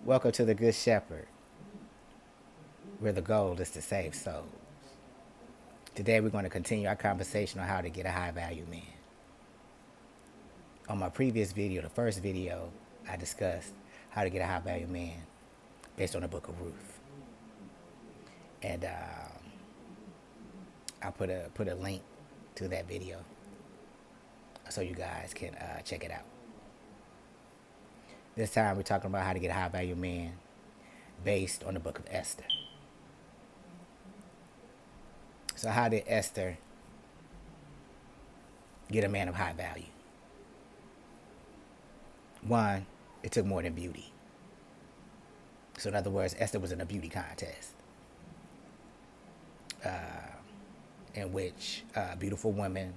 Welcome to the Good Shepherd, where the goal is to save souls. Today we're going to continue our conversation on how to get a high value man. On my previous video, the first video, I discussed how to get a high value man based on the book of Ruth. And I'll put a link to that video so you guys can check it out. This time we're talking about how to get a high value man based on the book of Esther. So how did Esther get a man of high value? One, it took more than beauty. So in other words, Esther was in a beauty contest in which beautiful women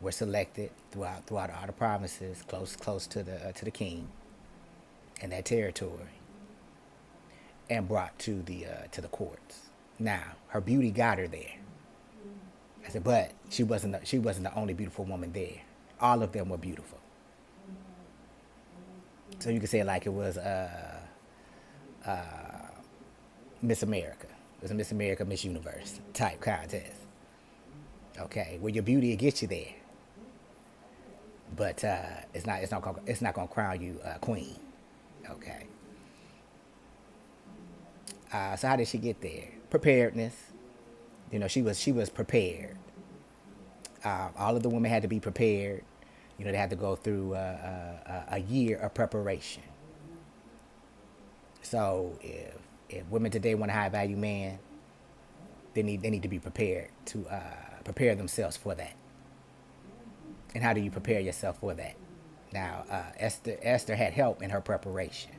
were selected throughout all the provinces close to the king and that territory, and brought to the courts. Now her beauty got her there. I said, but she wasn't the only beautiful woman there. All of them were beautiful. So you could say it like it was Miss America. It was a Miss America, Miss Universe type contest. Okay, well your beauty will get you there, but it's not gonna crown you queen. Okay. So how did she get there? Preparedness. You know, she was prepared. All of the women had to be prepared. You know, they had to go through a year of preparation. So if women today want a high value man, they need to be prepared to prepare themselves for that. And how do you prepare yourself for that? Now, Esther had help in her preparation,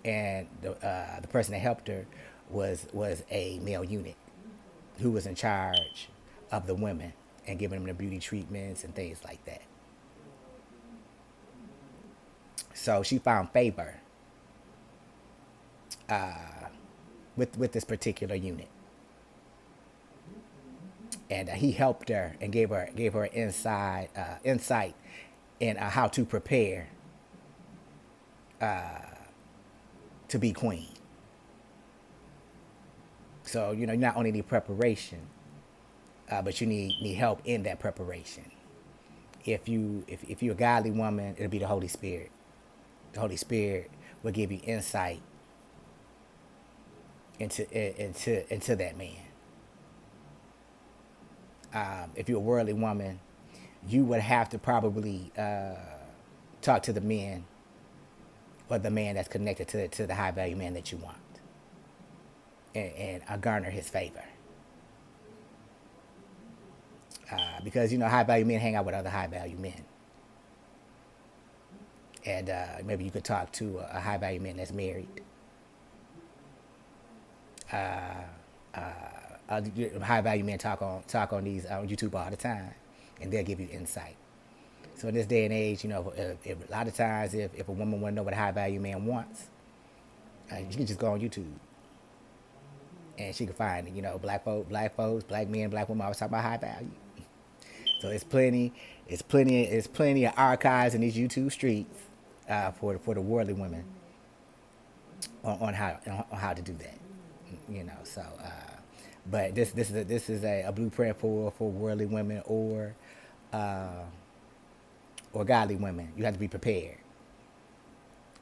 and the person that helped her was a male eunuch who was in charge of the women and giving them the beauty treatments and things like that. So she found favor with this particular eunuch, and he helped her and gave her insight in how to prepare to be queen. So you know, you not only need preparation, but you need help in that preparation. If you're a godly woman, it'll be the Holy Spirit. The Holy Spirit will give you insight into that man. If you're a worldly woman, you would have to probably talk to the men or the man that's connected to the high value man that you want, and garner his favor. Because you know, high value men hang out with other high value men, and maybe you could talk to a high value man that's married. High value men talk on these on YouTube all the time, and they'll give you insight. So in this day and age, you know, if a lot of times if a woman want to know what a high value man wants, you can just go on YouTube, and she can find, you know, black folks, black men, black women always talk about high value. So it's plenty of archives in these YouTube streets for the worldly women on how to do that. You know, so but this is a blueprint for worldly women or godly women. You have to be prepared.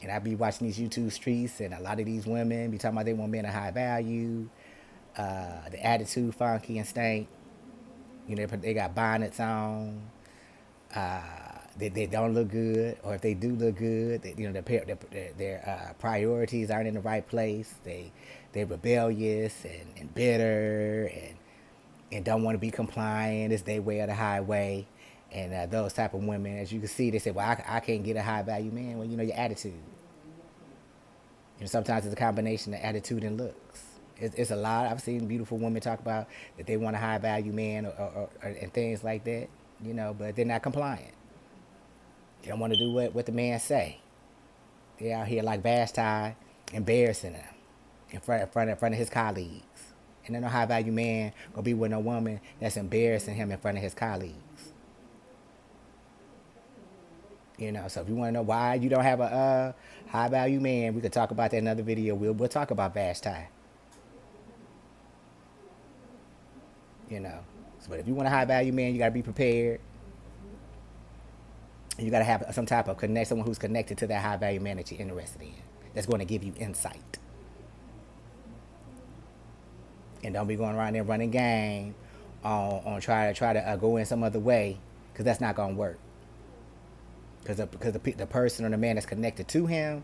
And I be watching these YouTube streets, and a lot of these women be talking about they want men of high value, the attitude funky and stank. You know, they got bonnets on. They don't look good, or if they do look good, you know, their priorities aren't in the right place. They're rebellious and bitter and don't want to be compliant. It's their way or the highway. And those type of women, as you can see, they say, well, I can't get a high value man. Well, you know, your attitude. You know, sometimes it's a combination of attitude and looks. It's a lot. I've seen beautiful women talk about that they want a high value man or and things like that, you know, but they're not compliant. They don't want to do what the man say. They're out here like Vashti, embarrassing them in front of his colleagues. And then no high value man gonna be with no woman that's embarrassing him in front of his colleagues. You know, so if you want to know why you don't have a high value man, we could talk about that in another video. We'll talk about Vashti. You know, so, but if you want a high value man, you got to be prepared. You got to have some type of connect, someone who's connected to that high value man that you're interested in. That's going to give you insight. And don't be going around there running game on try to go in some other way, because that's not going to work. Because the person or the man that's connected to him,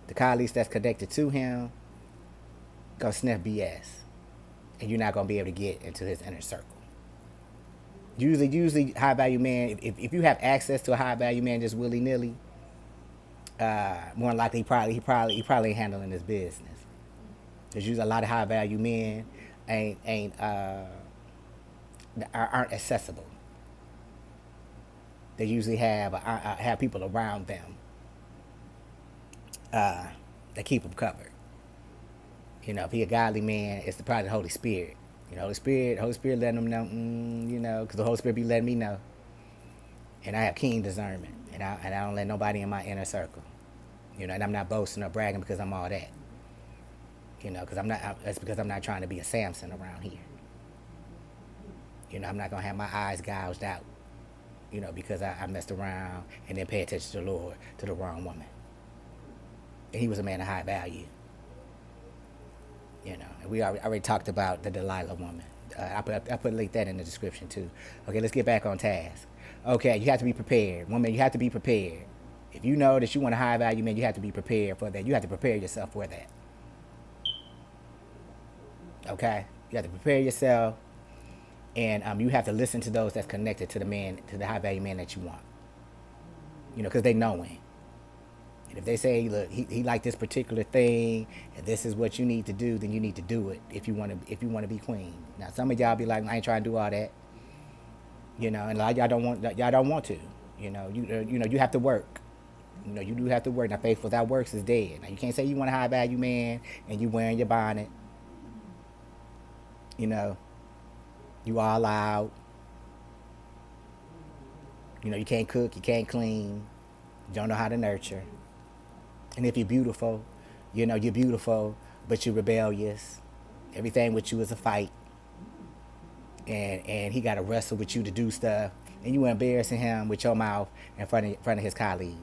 the colleagues that's connected to him, gonna sniff BS, and you're not gonna be able to get into his inner circle. Usually high value man, if you have access to a high value man just willy nilly, more than likely he probably ain't handling his business. There's usually a lot of high value men aren't accessible. They usually have people around them that keep them covered. You know, if he a godly man, it's probably the Holy Spirit. You know, Holy Spirit letting them know, you know, because the Holy Spirit be letting me know. And I have keen discernment, and I don't let nobody in my inner circle. You know, and I'm not boasting or bragging because I'm all that. You know, because that's because I'm not trying to be a Samson around here. You know, I'm not going to have my eyes gouged out, you know, because I messed around and then pay attention to the Lord, to the wrong woman. And he was a man of high value. You know, and we already talked about the Delilah woman. I put a link that in the description too. Okay, let's get back on task. Okay, you have to be prepared. Woman, you have to be prepared. If you know that you want a high value man, you have to be prepared for that. You have to prepare yourself for that. Okay, you have to prepare yourself, and you have to listen to those that's connected to the man, to the high value man that you want. You know, because they know him. And if they say, look, he like this particular thing, and this is what you need to do, then you need to do it if you want to be queen. Now, some of y'all be like, I ain't trying to do all that. You know, and a lot of y'all don't want to. You know, you have to work. You know, you do have to work. Now, faith without works is dead. Now, you can't say you want a high value man and you wearing your bonnet. You know, you all loud. You know, you can't cook, you can't clean, you don't know how to nurture. And if you're beautiful, you know, you're beautiful, but you're rebellious. Everything with you is a fight. And he got to wrestle with you to do stuff. And you embarrassing him with your mouth in front of his colleagues.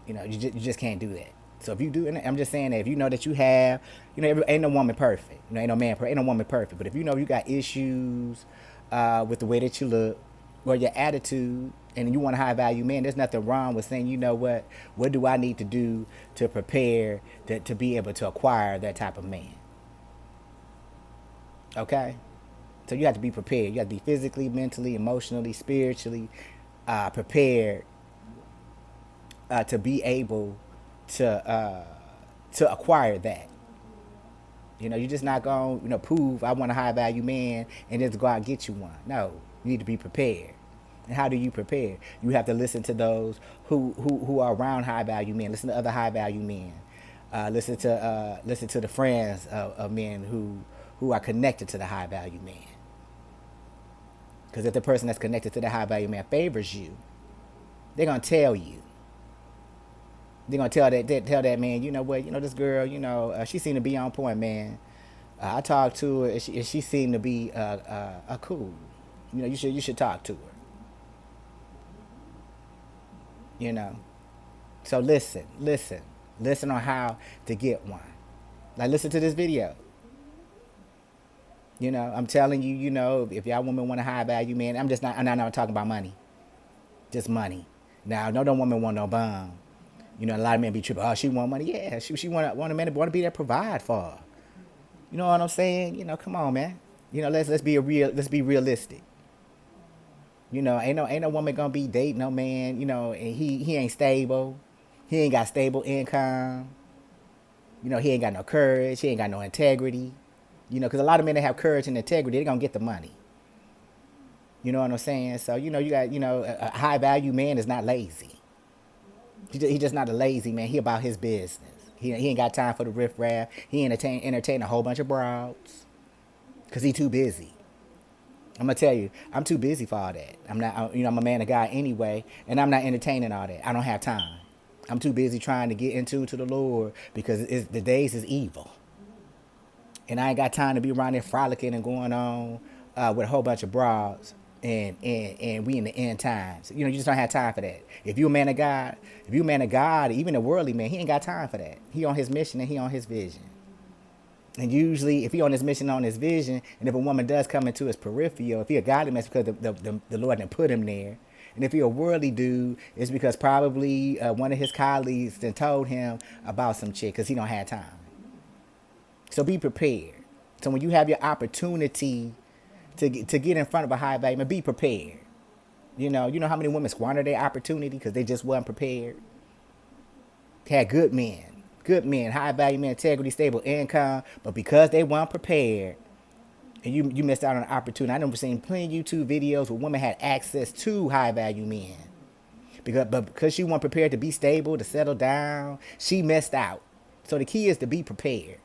You know, you just can't do that. So if you do, and I'm just saying that if you know that you have, you know, ain't no woman perfect. You know, ain't no man perfect, ain't no woman perfect. But if you know you got issues with the way that you look or your attitude, and you want a high value man, there's nothing wrong with saying, you know what do I need to do to prepare to be able to acquire that type of man? Okay? So you have to be prepared. You have to be physically, mentally, emotionally, spiritually prepared to be able to acquire that. You know, you're just not going to, prove I want a high value man and just go out and get you one. No, you need to be prepared. And how do you prepare? You have to listen to those who are around high value men. Listen to other high value men. Listen to the friends of men who are connected to the high value man. Because if the person that's connected to the high value man favors you, they're gonna tell you. They're gonna tell that man, you know what, this girl, she seemed to be on point, man. I talked to her, and she seemed to be a cool. You should talk to her. So listen on how to get one. Like, listen to this video. I'm telling you, if y'all women want a high value man, I'm not talking about money. Just money. Now, no woman want no bum. A lot of men be tripping. Oh, she want money. Yeah, she want a man to be there to provide for her. You know what I'm saying? Come on, man. Let's be realistic. Ain't no woman gonna be dating no man, and he ain't stable. He ain't got stable income. He ain't got no courage. He ain't got no integrity. Because a lot of men that have courage and integrity, they're gonna get the money. You know what I'm saying? So, you got, a high value man is not lazy. He just not a lazy man. He about his business. He ain't got time for the riffraff. He entertain a whole bunch of broads. Because he too busy. I'm gonna tell you, I'm too busy for all that. I'm not, I'm a man of God anyway, and I'm not entertaining all that. I don't have time. I'm too busy trying to get into to the Lord because the days is evil, and I ain't got time to be around there frolicking and going on with a whole bunch of broads. And we in the end times. You just don't have time for that. If you a man of God, even a worldly man, he ain't got time for that. He on his mission and he on his vision. And usually, if he on his mission, on his vision, and if a woman does come into his peripheral, if he a godly man, it's because the Lord didn't put him there. And if he a worldly dude, it's because probably one of his colleagues then told him about some chick because he don't have time. So be prepared. So when you have your opportunity to get in front of a high value man, be prepared. You know how many women squander their opportunity because they just wasn't prepared. Had good men, high value men, integrity, stable income, but because they weren't prepared, and you missed out on an opportunity. I never seen plenty of YouTube videos where women had access to high value men, because she wasn't prepared to be stable, to settle down, she missed out. So the key is to be prepared.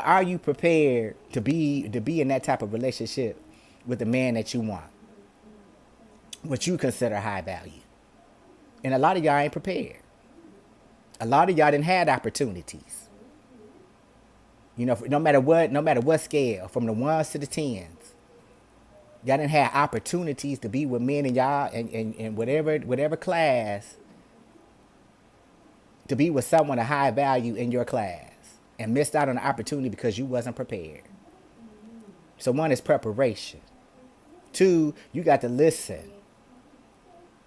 Are you prepared to be in that type of relationship with the man that you want, what you consider high value? And a lot of y'all ain't prepared. A lot of y'all didn't have opportunities. No matter what scale, from the ones to the tens, y'all didn't have opportunities to be with men and y'all and whatever class, to be with someone of high value in your class, and missed out on the opportunity because you wasn't prepared. So one is preparation. Two, you got to listen.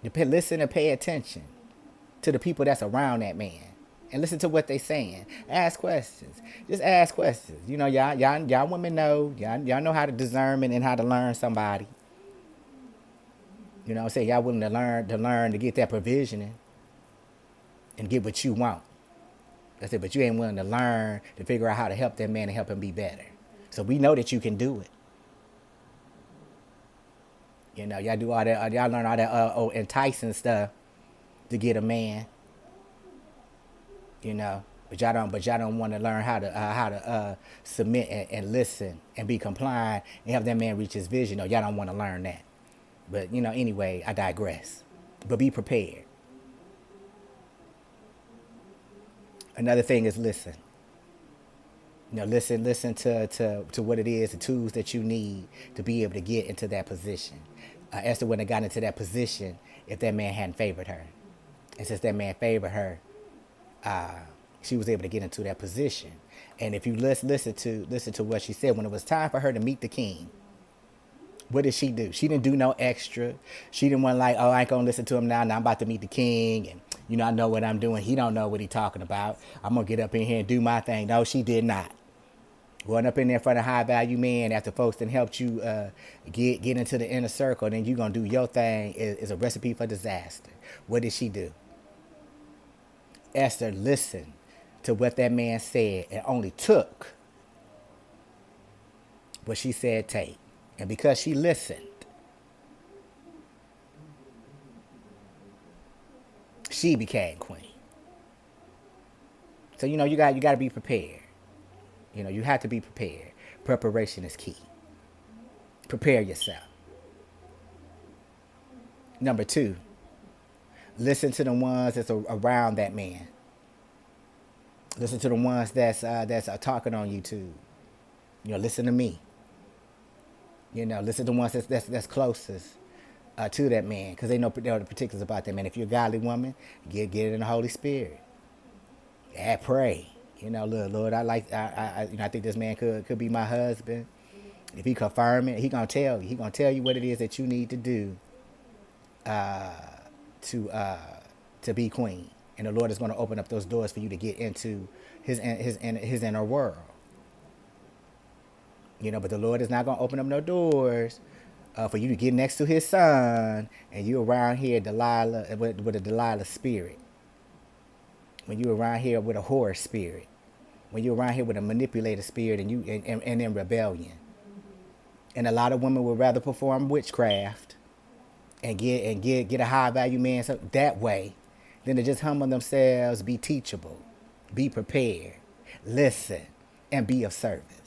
Listen and pay attention to the people that's around that man. And listen to what they saying. Ask questions. Just ask questions. Y'all women know. Y'all know how to discern and how to learn somebody. Say y'all willing to learn to get that provisioning and get what you want. That's it, but you ain't willing to learn to figure out how to help that man and help him be better. So we know that you can do it. Y'all do all that. Y'all learn all that enticing stuff to get a man. But y'all don't want to learn how to submit and listen and be compliant and have that man reach his vision. No, y'all don't want to learn that. But anyway, I digress. But be prepared. Another thing is listen. Listen to what it is, the tools that you need to be able to get into that position. Esther wouldn't have gotten into that position if that man hadn't favored her. And since that man favored her, she was able to get into that position. And if you listen to what she said, when it was time for her to meet the king, what did she do? She didn't do no extra. She didn't want like, oh, I ain't gonna listen to him now. Now I'm about to meet the king, and I know what I'm doing. He don't know what he talking about. I'm gonna get up in here and do my thing. No, she did not. Going up in there in front of high value men after folks then helped you get into the inner circle, and then you gonna do your thing is a recipe for disaster. What did she do? Esther listened to what that man said and only took what she said take. And because she listened, she became queen. So you got to be prepared. You have to be prepared. Preparation is key. Prepare yourself. Number two, listen to the ones that's around that man. Listen to the ones that's talking on YouTube. Listen to me. Listen to the ones that's closest to that man, because they know the particulars about that man. If you're a godly woman, get it in the Holy Spirit. Yeah, pray. Lord, I think this man could be my husband. If he confirm it, he gonna tell you. He gonna tell you what it is that you need to do to be queen, and the Lord is gonna open up those doors for you to get into his inner world. But the Lord is not going to open up no doors for you to get next to his son and you around here Delilah with a Delilah spirit. When you around here with a whore spirit. When you around here with a manipulator spirit and you and in rebellion. And a lot of women would rather perform witchcraft and get a high value man that way than to just humble themselves, be teachable, be prepared, listen, and be of service.